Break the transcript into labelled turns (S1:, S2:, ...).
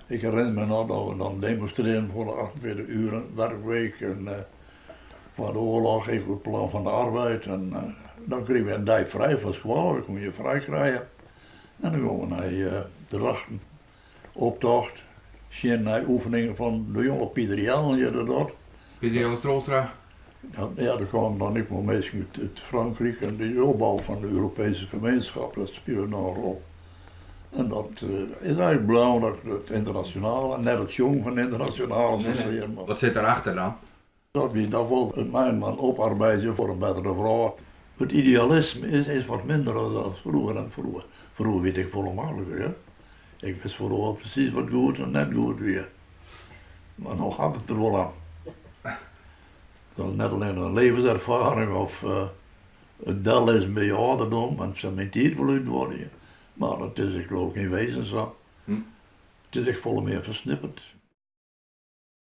S1: Ik herinner me nog dat we dan demonstreren voor de 48 uur werkweek en voor de oorlog, even het plan van de arbeid. En dan kregen we een dag vrij van school, dan kon je vrij krijgen. En dan gingen we naar de drachten, optocht, zien naar oefeningen van de jonge Pieter Jellen, dat.
S2: Pieter Jelle Stroostra.
S1: Ja, er kwamen dan ook wel mensen uit Frankrijk en de opbouw van de Europese gemeenschap, dat speelde nog een rol. En dat is eigenlijk belangrijk, het internationale, net het jong van internationaal.
S2: Wat zit daarachter dan?
S1: Dat we daarvoor het man oparbeiden voor een betere vrouw. Het idealisme is wat minder dan vroeger en vroeger. Vroeger weet ik volle makkelijker, ja. Ik wist vooral precies wat goed en net goed weer. Maar nog had het er wel aan. Dat is net alleen een levenservaring of het deel is bij je ouderdom en ze mijn tijd voluit worden. Maar dat is ik geloof geen wezenzaak. Het is echt volle meer versnipperd.